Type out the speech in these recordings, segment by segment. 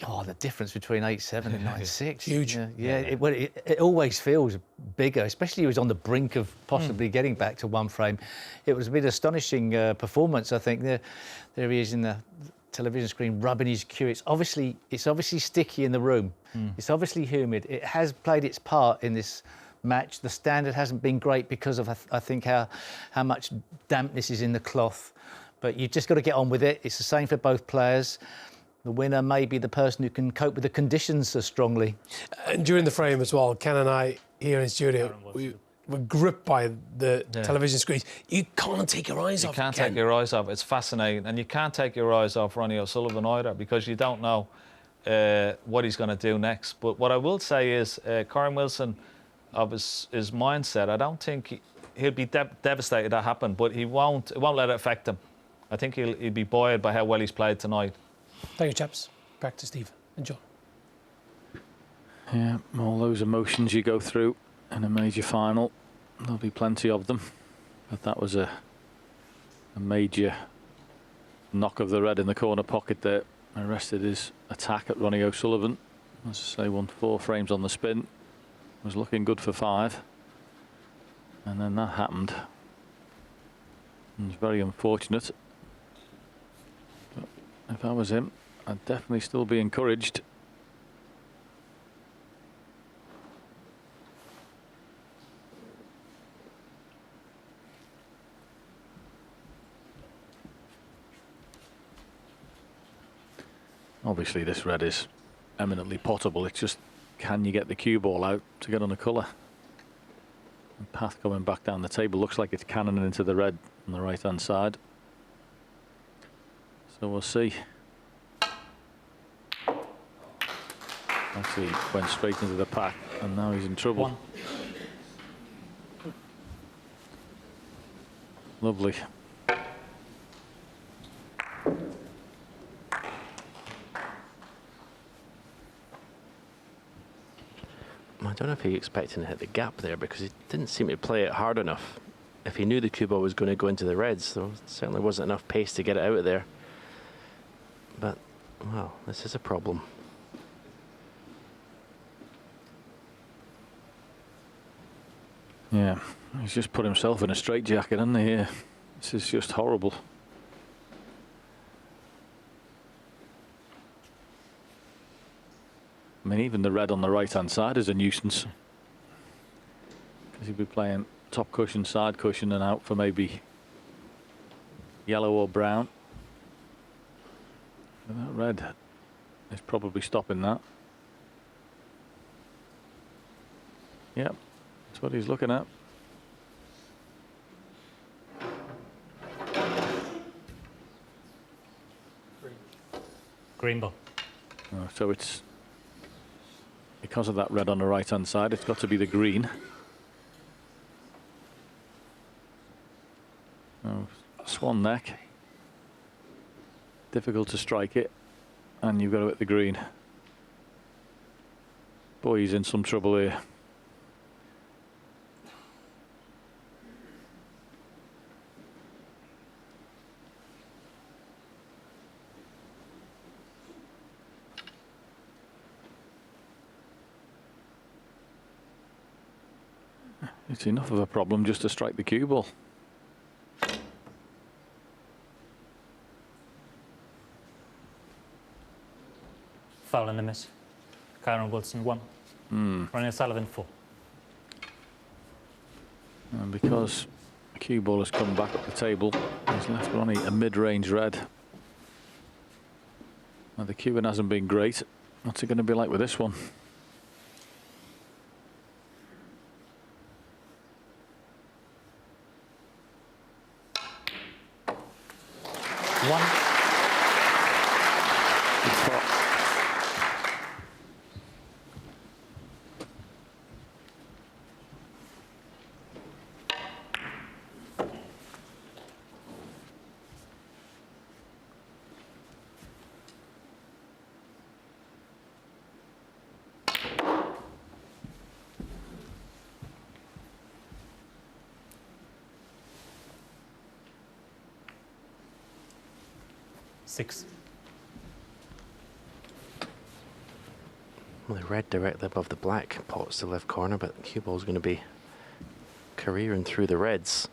Oh, the difference between 8-7 and 9-6. Huge. Yeah. It always feels bigger, especially he was on the brink of possibly getting back to one frame. It was a bit astonishing performance, I think. There he is in the television screen rubbing his cue. It's obviously sticky in the room. It's obviously humid. It has played its part in this match. The standard hasn't been great because of, I think, how much dampness is in the cloth. But you've just got to get on with it. It's the same for both players. The winner may be the person who can cope with the conditions so strongly. And during the frame as well, Ken and I here in studio, we were gripped by the television screens. You can't take your eyes off. You can't take your eyes off. It's fascinating. And you can't take your eyes off Ronnie O'Sullivan either, because you don't know what he's going to do next. But what I will say is, Corin Wilson, of his mindset, I don't think he'll be devastated that happened, but it won't let it affect him. I think he'll be buoyed by how well he's played tonight. Thank you, chaps. Back to Steve and John. Yeah, all those emotions you go through in a major final, there'll be plenty of them. But that was a major knock of the red in the corner pocket there. Arrested his attack at Ronnie O'Sullivan. As I say, won 4 frames on the spin. Was looking good for 5. And then that happened. It was very unfortunate. But if I was him, I'd definitely still be encouraged. Obviously this red is eminently potable. It's just, can you get the cue ball out to get on a colour? The path coming back down the table looks like it's cannoning into the red on the right hand side. So we'll see. Actually went straight into the pack and now he's in trouble. Lovely. I don't know if he expecting to hit the gap there, because he didn't seem to play it hard enough. If he knew the cue ball was going to go into the reds, there certainly wasn't enough pace to get it out of there. But, well, this is a problem. Yeah, he's just put himself in a straitjacket, hasn't he? Yeah. This is just horrible. I mean, even the red on the right-hand side is a nuisance. Because he'd be playing top cushion, side cushion, and out for maybe yellow or brown. And that red is probably stopping that. Yep, that's what he's looking at. Green ball. Oh, so it's, because of that red on the right hand side, it's got to be the green. Oh, swan neck. Difficult to strike it, and you've got to hit the green. Boy, he's in some trouble here. It's enough of a problem just to strike the cue ball. Foul and a miss. Corin Wilson 1. Ronnie O'Sullivan 4. And because the cue ball has come back up the table, he's left Ronnie a mid-range red. Now the cueing hasn't been great. What's it going to be like with this one? Well, the red directly above the black pots to left corner, but the cue ball's going to be careering through the reds.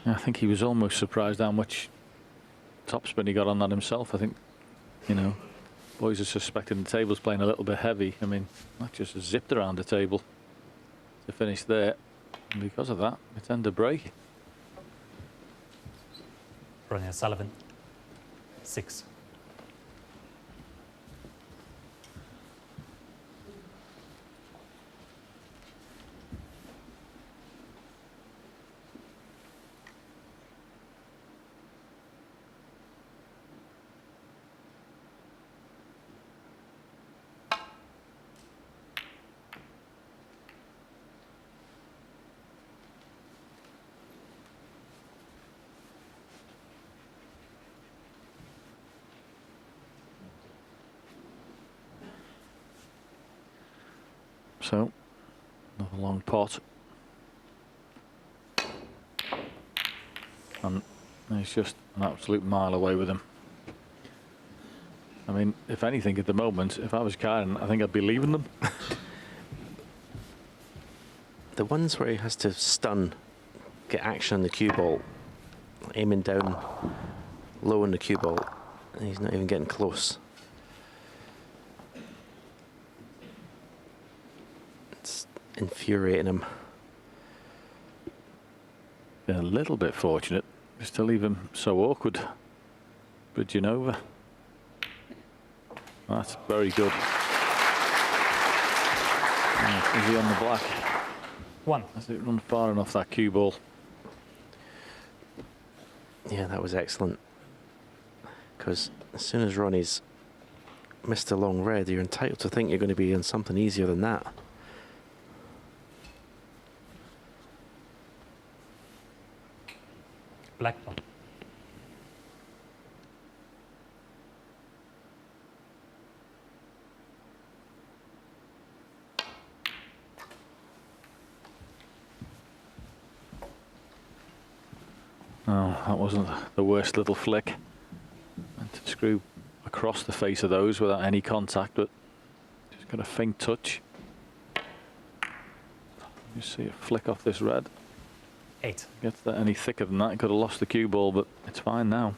I think he was almost surprised how much topspin he got on that himself. I think, you know, boys are suspecting the table's playing a little bit heavy. I mean, that just zipped around the table to finish there. And because of that, it's end of break. Ronnie O'Sullivan, 6. So, another long pot. And he's just an absolute mile away with him. I mean, if anything at the moment, if I was Karen, I think I'd be leaving them. The ones where he has to stun, get action on the cue ball, aiming down low on the cue ball, and he's not even getting close. It's infuriating him. Been a little bit fortunate just to leave him so awkward. Bridging over. That's very good. Is he on the black? 1. Has it run far enough, that cue ball? Yeah, that was excellent. Because as soon as Ronnie's missed a long red, you're entitled to think you're going to be on something easier than that. Black ball. Oh, that wasn't the worst little flick. And to screw across the face of those without any contact, but just got a faint touch. You see a flick off this red. 8. Gets that any thicker than that, could have lost the cue ball, but it's fine now.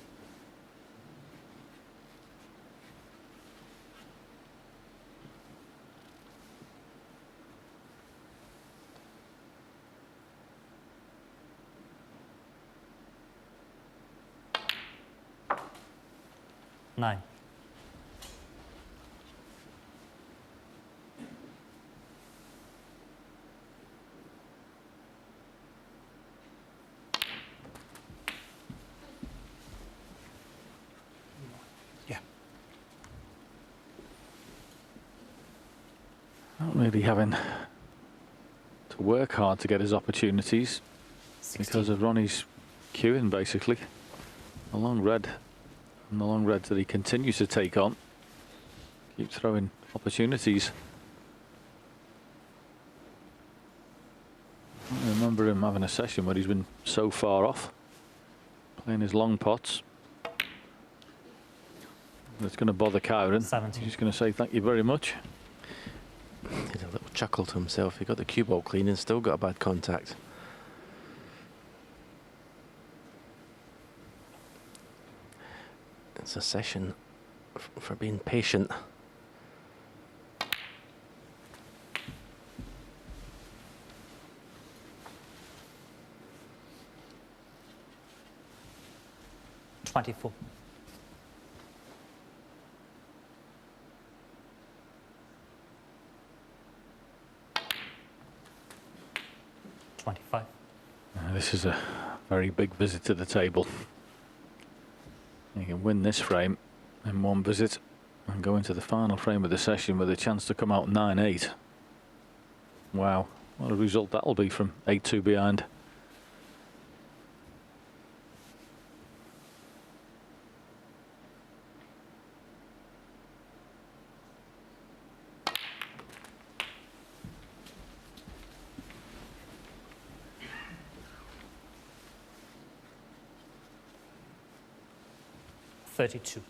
Nine. Yeah. Not really having to work hard to get his opportunities 16. because of Ronnie's cueing, basically. A long red. And the long reds that he continues to take on. Keeps throwing opportunities. I remember him having a session where he's been so far off. Playing his long pots. That's going to bother Kyron. 17. He's going to say thank you very much. He had a little chuckle to himself. He got the cue ball clean and still got a bad contact. It's a session for being patient. $24. $25. This is a very big visit to the table. You can win this frame in one visit and go into the final frame of the session with a chance to come out 9-8. Wow, what a result that'll be from 8-2 behind. $32.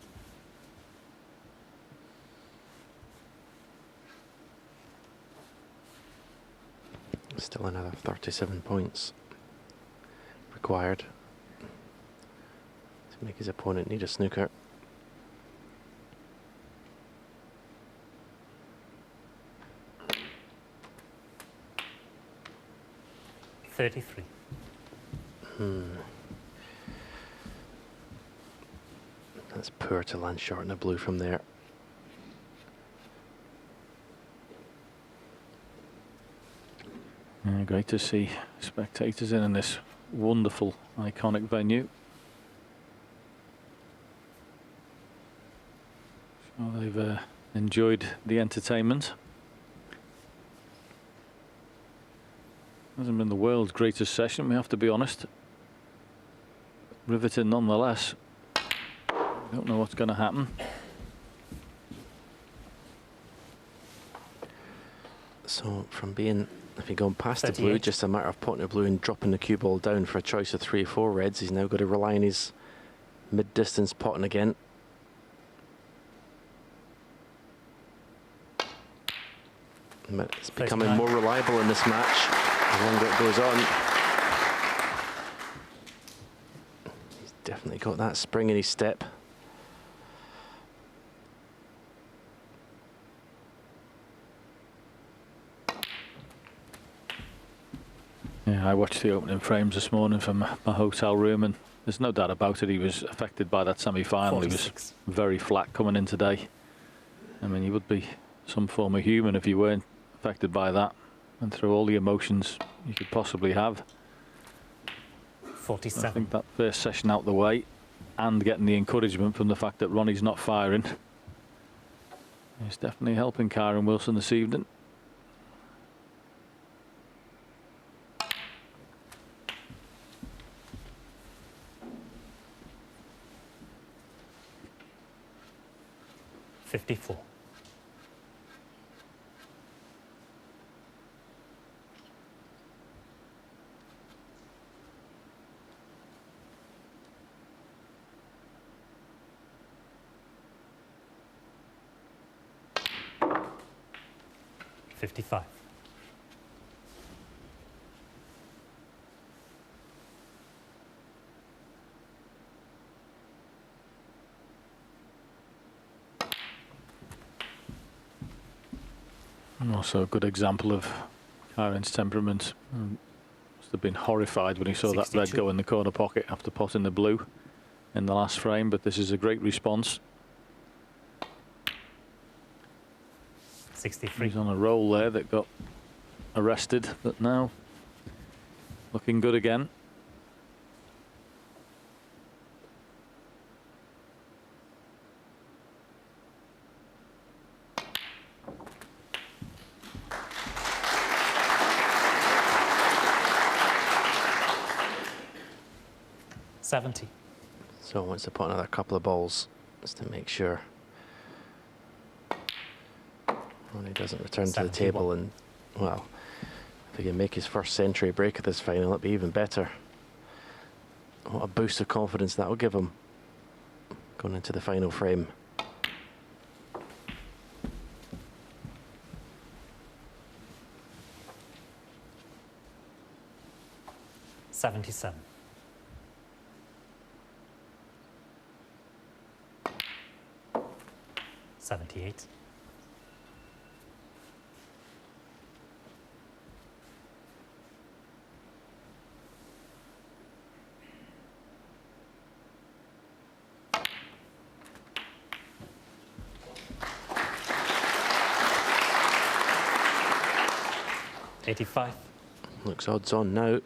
Still another 37 points required to make his opponent need a snooker. $33. That's poor to land short in the blue from there. Great to see spectators in this wonderful, iconic venue. Sure they've enjoyed the entertainment. Hasn't been the world's greatest session, we have to be honest. Riveting nonetheless. Don't know what's going to happen. So from being, if you're going past the blue, 38. just a matter of potting the blue and dropping the cue ball down for a choice of 3 or 4 reds, he's now got to rely on his mid-distance potting again. But it's becoming 39. more reliable in this match the longer it goes on. He's definitely got that spring in his step. Yeah, I watched the opening frames this morning from my hotel room, and there's no doubt about it, he was affected by that semi-final. He was 46. very flat coming in today. I mean, you would be some form of human if you weren't affected by that, and through all the emotions you could possibly have. 47. I think that first session out the way, and getting the encouragement from the fact that Ronnie's not firing, is definitely helping Kyren Wilson this evening. $54. $55. And also a good example of Kyren's temperament. Must have been horrified when he saw that red 62. go in the corner pocket after potting the blue in the last frame, but this is a great response. 63. He's on a roll there that got arrested, but now looking good again. $70. So wants to put another couple of balls just to make sure Ronnie doesn't return to the 71. table. And well, if he can make his first century break at this final, it'd be even better. What a boost of confidence that will give him going into the final frame. $77. $78. $85. Looks odds on now.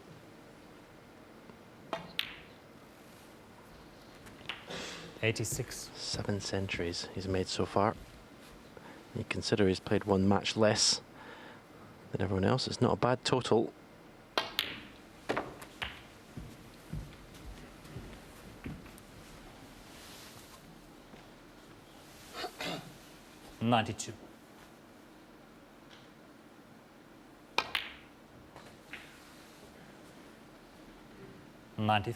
$86. 7 centuries he's made so far. You consider he's played 1 match less than everyone else. It's not a bad total. $92. $93.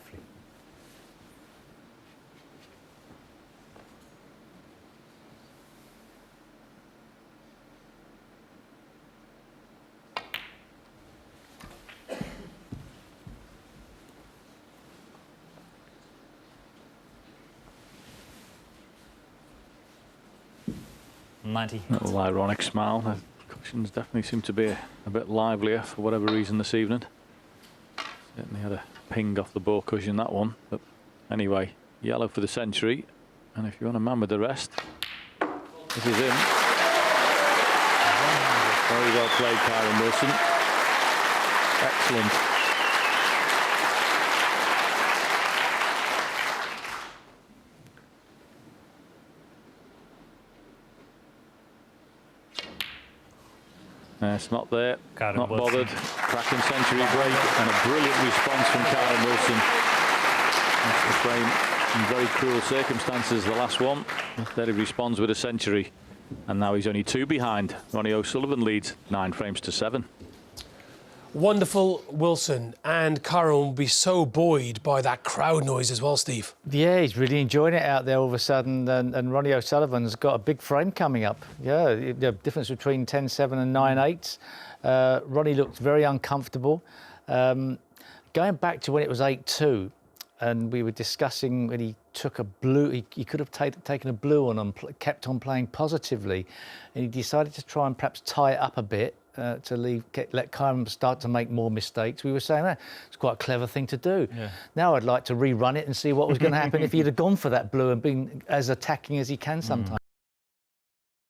90. Little ironic smile. The cushions definitely seem to be a bit livelier for whatever reason this evening. Certainly had a ping off the ball cushion, that one. But anyway, yellow for the century. And if you want a man with the rest, this is him. Very well played, Kyron Wilson. Excellent. It's not there, Kyron not Wilson. bothered. Cracking century break and a brilliant response from Kyron Wilson. That's the frame in very cruel circumstances, the last one. There he responds with a century. And now he's only 2 behind. Ronnie O'Sullivan leads 9 frames to 7. Wonderful Wilson, and Kyron will be so buoyed by that crowd noise as well, Steve. Yeah, he's really enjoying it out there all of a sudden, and Ronnie O'Sullivan's got a big frame coming up. Yeah, the difference between 10-7 and 9-8. Ronnie looked very uncomfortable. Going back to when it was 8-2, and we were discussing when he took a blue, he could have taken a blue on and kept on playing positively, and he decided to try and perhaps tie it up a bit. To let Kyron start to make more mistakes. We were saying, it's quite a clever thing to do. Yeah. Now I'd like to rerun it and see what was going to happen if he'd have gone for that blue and been as attacking as he can sometimes.